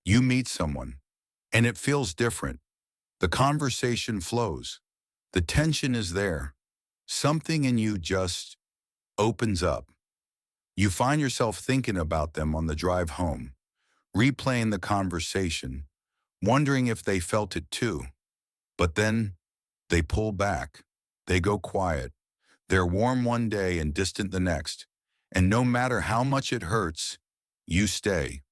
You meet someone, and it feels different. The conversation flows. The tension is there. Something in you just opens up. You find yourself thinking about them on the drive home, replaying the conversation, wondering if they felt it too. But then they pull back. They go quiet. They're warm one day and distant the next. And no matter how much it hurts, you stay.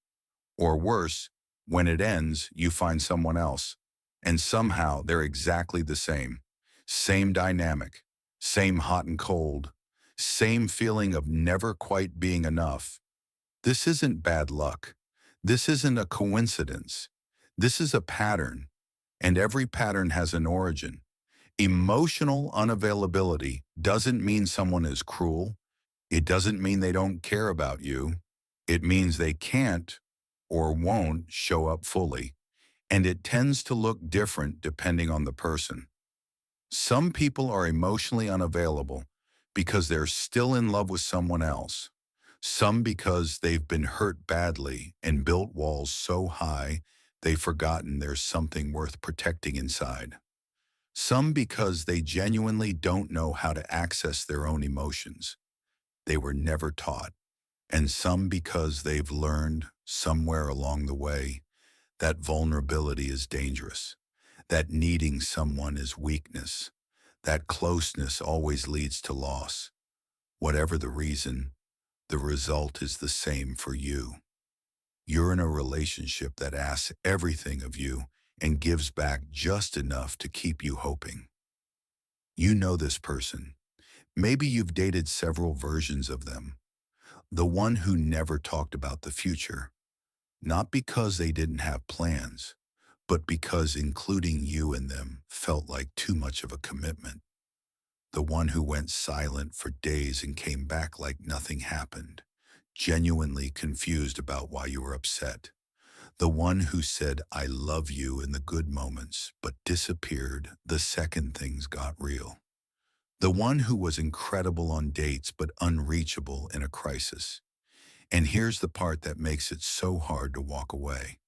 Or worse, when it ends, you find someone else. And somehow they're exactly the same. Same dynamic, same hot and cold, same feeling of never quite being enough. This isn't bad luck. This isn't a coincidence. This is a pattern, and every pattern has an origin. Emotional unavailability doesn't mean someone is cruel. It doesn't mean they don't care about you. It means they can't or won't show up fully, and it tends to look different depending on the person. Some people are emotionally unavailable because they're still in love with someone else. Some because they've been hurt badly and built walls so high they've forgotten there's something worth protecting inside. Some because they genuinely don't know how to access their own emotions. They were never taught. And some because they've learned somewhere along the way that vulnerability is dangerous, that needing someone is weakness, that closeness always leads to loss. Whatever the reason, the result is the same for you. You're in a relationship that asks everything of you and gives back just enough to keep you hoping. You know this person. Maybe you've dated several versions of them. The one who never talked about the future, not because they didn't have plans, but because including you in them felt like too much of a commitment. The one who went silent for days and came back like nothing happened, genuinely confused about why you were upset. The one who said, "I love you" in the good moments, but disappeared the second things got real. The one who was incredible on dates but unreachable in a crisis. And here's the part that makes it so hard to walk away.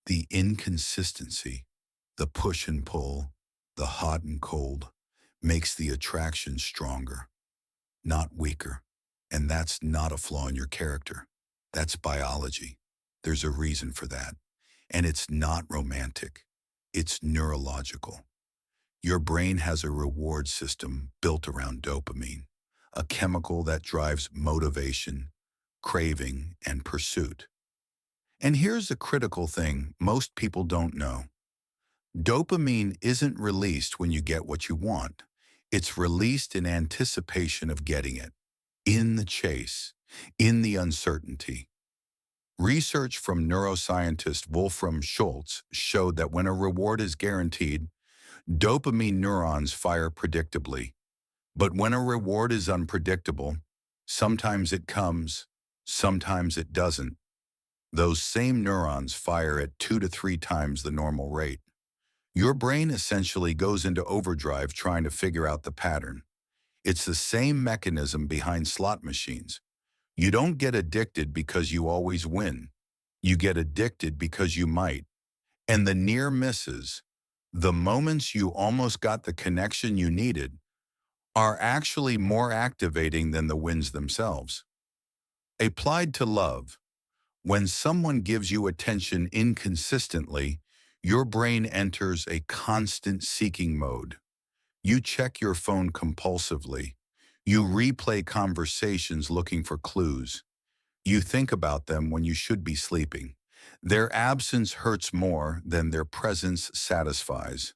The inconsistency, the push and pull, the hot and cold, makes the attraction stronger, not weaker. And that's not a flaw in your character. That's biology. There's a reason for that. And it's not romantic. It's neurological. Your brain has a reward system built around dopamine, a chemical that drives motivation, craving, and pursuit. And here's the critical thing most people don't know. Dopamine isn't released when you get what you want. It's released in anticipation of getting it, in the chase, in the uncertainty. Research from neuroscientist Wolfram Schultz showed that when a reward is guaranteed, dopamine neurons fire predictably. But when a reward is unpredictable, sometimes it comes, sometimes it doesn't. Those same neurons fire at 2 to 3 times the normal rate. Your brain essentially goes into overdrive trying to figure out the pattern. It's the same mechanism behind slot machines. You don't get addicted because you always win. You get addicted because you might. And the near misses, the moments you almost got the connection you needed, are actually more activating than the wins themselves. Applied to love, when someone gives you attention inconsistently, your brain enters a constant seeking mode. You check your phone compulsively. You replay conversations looking for clues. You think about them when you should be sleeping. Their absence hurts more than their presence satisfies.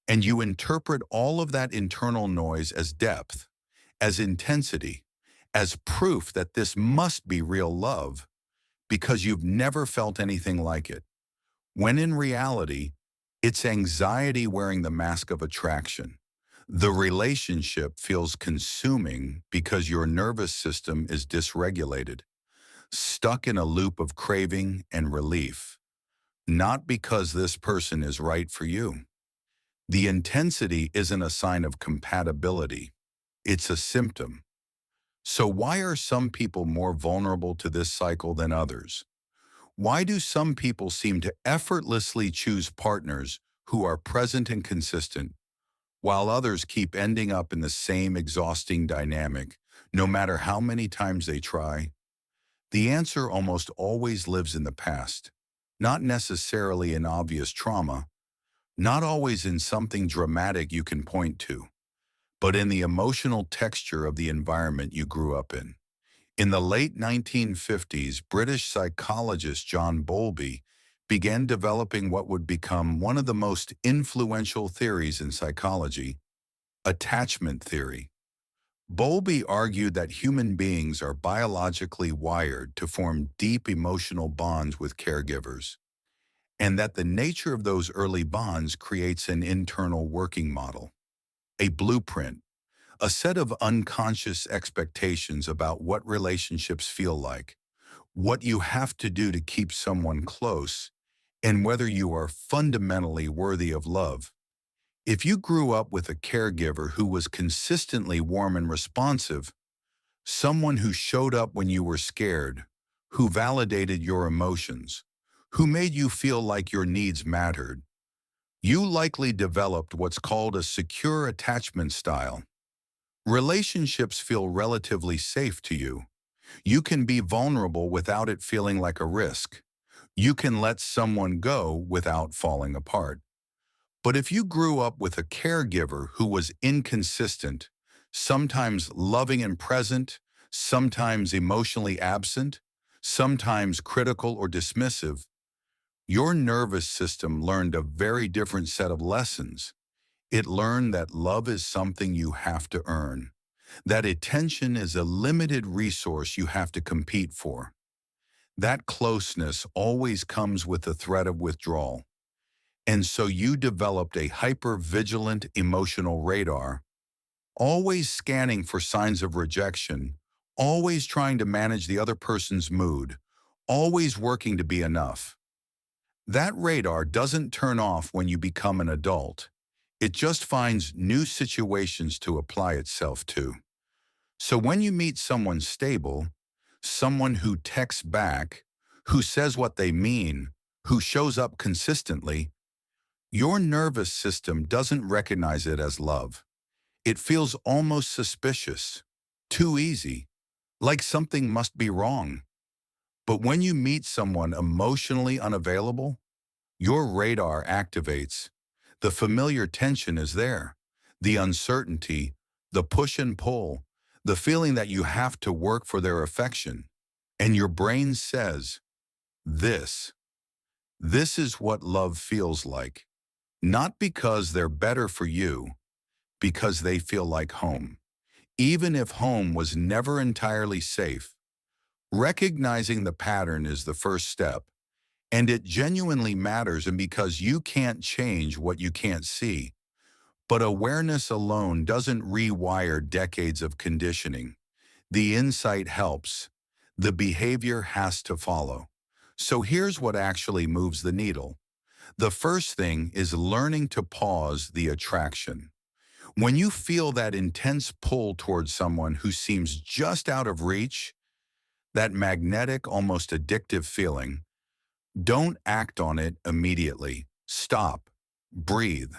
And you interpret all of that internal noise as depth, as intensity, as proof that this must be real love, because you've never felt anything like it. When in reality, it's anxiety wearing the mask of attraction. The relationship feels consuming because your nervous system is dysregulated, stuck in a loop of craving and relief, not because this person is right for you. The intensity isn't a sign of compatibility. It's a symptom. So why are some people more vulnerable to this cycle than others? Why do some people seem to effortlessly choose partners who are present and consistent, while others keep ending up in the same exhausting dynamic, no matter how many times they try? The answer almost always lives in the past, not necessarily in obvious trauma, not always in something dramatic you can point to, but in the emotional texture of the environment you grew up in. In the late 1950s, British psychologist John Bowlby began developing what would become one of the most influential theories in psychology, attachment theory. Bowlby argued that human beings are biologically wired to form deep emotional bonds with caregivers, and that the nature of those early bonds creates an internal working model, a blueprint, a set of unconscious expectations about what relationships feel like, what you have to do to keep someone close, and whether you are fundamentally worthy of love. If you grew up with a caregiver who was consistently warm and responsive, someone who showed up when you were scared, who validated your emotions, who made you feel like your needs mattered, you likely developed what's called a secure attachment style. Relationships feel relatively safe to you. You can be vulnerable without it feeling like a risk. You can let someone go without falling apart. But if you grew up with a caregiver who was inconsistent, sometimes loving and present, sometimes emotionally absent, sometimes critical or dismissive, your nervous system learned a very different set of lessons. It learned that love is something you have to earn, that attention is a limited resource you have to compete for. That closeness always comes with the threat of withdrawal. And so you developed a hyper-vigilant emotional radar, always scanning for signs of rejection, always trying to manage the other person's mood, always working to be enough. That radar doesn't turn off when you become an adult. It just finds new situations to apply itself to. So when you meet someone stable, someone who texts back, who says what they mean, who shows up consistently, your nervous system doesn't recognize it as love. It feels almost suspicious, too easy, like something must be wrong. But when you meet someone emotionally unavailable, your radar activates. The familiar tension is there, the uncertainty, the push and pull, the feeling that you have to work for their affection. And your brain says, this, this is what love feels like. Not because they're better for you, because they feel like home. Even if home was never entirely safe, recognizing the pattern is the first step. And it genuinely matters, and because you can't change what you can't see. But awareness alone doesn't rewire decades of conditioning. The insight helps. The behavior has to follow. So here's what actually moves the needle. The first thing is learning to pause the attraction. When you feel that intense pull towards someone who seems just out of reach, that magnetic, almost addictive feeling, don't act on it immediately. Stop, breathe,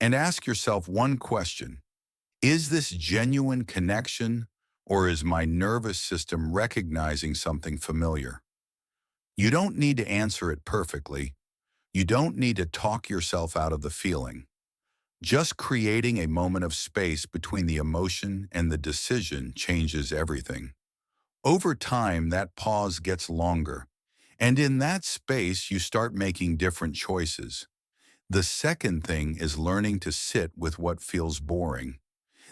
and ask yourself one question. Is this genuine connection, or is my nervous system recognizing something familiar? You don't need to answer it perfectly. You don't need to talk yourself out of the feeling. Just creating a moment of space between the emotion and the decision changes everything. Over time, that pause gets longer, and in that space, you start making different choices. The second thing is learning to sit with what feels boring.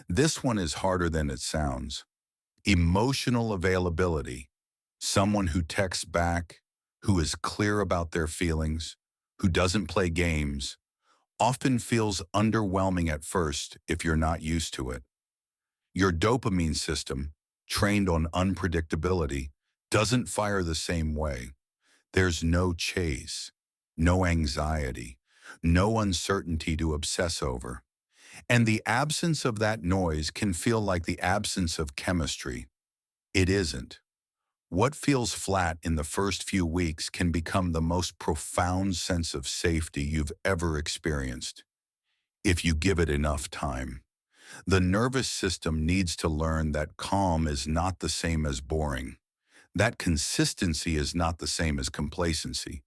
This one is harder than it sounds. Emotional availability. Someone who texts back, who is clear about their feelings, who doesn't play games, often feels underwhelming at first if you're not used to it. Your dopamine system, trained on unpredictability, doesn't fire the same way. There's no chase, no anxiety, no uncertainty to obsess over. And the absence of that noise can feel like the absence of chemistry. It isn't. What feels flat in the first few weeks can become the most profound sense of safety you've ever experienced if you give it enough time. The nervous system needs to learn that calm is not the same as boring, that consistency is not the same as complacency,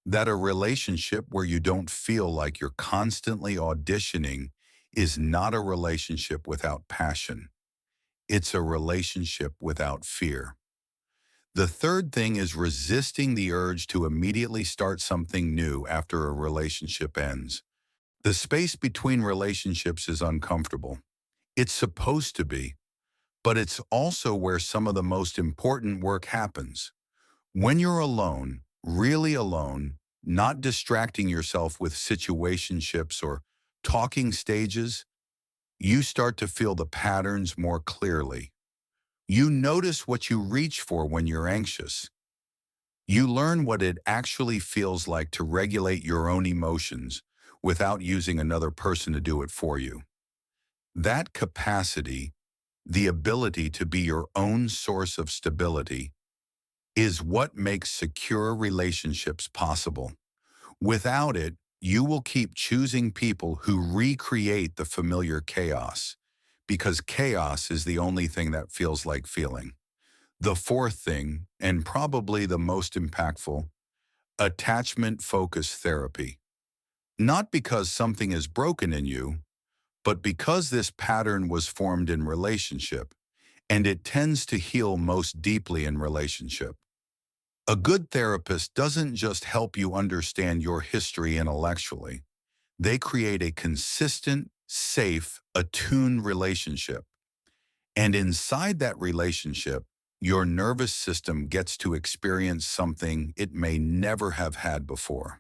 that a relationship where you don't feel like you're constantly auditioning is not a relationship without passion. It's a relationship without fear. The third thing is resisting the urge to immediately start something new after a relationship ends. The space between relationships is uncomfortable. It's supposed to be, but it's also where some of the most important work happens. When you're alone, really alone, not distracting yourself with situationships or talking stages, you start to feel the patterns more clearly. You notice what you reach for when you're anxious. You learn what it actually feels like to regulate your own emotions without using another person to do it for you. That capacity, the ability to be your own source of stability, is what makes secure relationships possible. Without it, you will keep choosing people who recreate the familiar chaos, because chaos is the only thing that feels like feeling. The fourth thing, and probably the most impactful, attachment-focused therapy. Not because something is broken in you, but because this pattern was formed in relationship, and it tends to heal most deeply in relationship. A good therapist doesn't just help you understand your history intellectually. They create a consistent, safe, attuned relationship. And inside that relationship, your nervous system gets to experience something it may never have had before.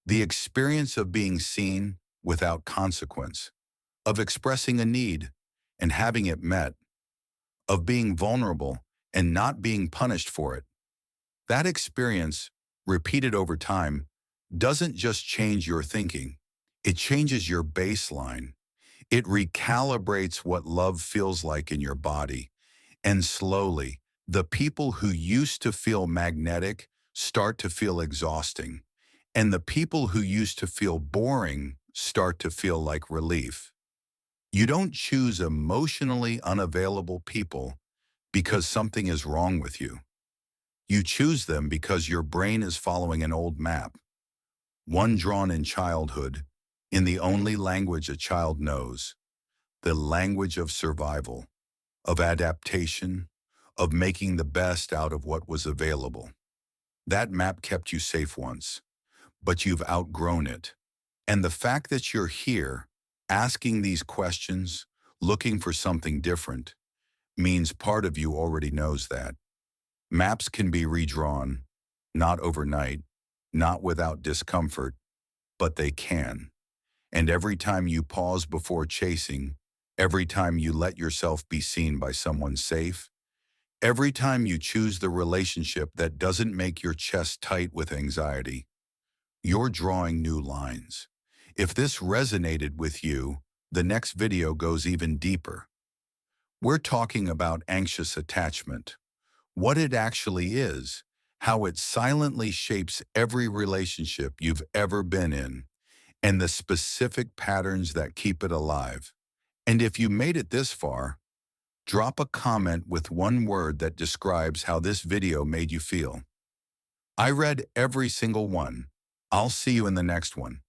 The experience of being seen without consequence, of expressing a need and having it met, of being vulnerable and not being punished for it. That experience, repeated over time, doesn't just change your thinking. It changes your baseline. It recalibrates what love feels like in your body. And slowly, the people who used to feel magnetic start to feel exhausting. And the people who used to feel boring start to feel like relief. You don't choose emotionally unavailable people because something is wrong with you. You choose them because your brain is following an old map, one drawn in childhood, in the only language a child knows, the language of survival, of adaptation, of making the best out of what was available. That map kept you safe once, but you've outgrown it. And the fact that you're here, asking these questions, looking for something different, means part of you already knows that. Maps can be redrawn, not overnight, not without discomfort, but they can. And every time you pause before chasing, every time you let yourself be seen by someone safe, every time you choose the relationship that doesn't make your chest tight with anxiety, you're drawing new lines. If this resonated with you, the next video goes even deeper. We're talking about anxious attachment, what it actually is, how it silently shapes every relationship you've ever been in, and the specific patterns that keep it alive. And if you made it this far, drop a comment with one word that describes how this video made you feel. I read every single one. I'll see you in the next one.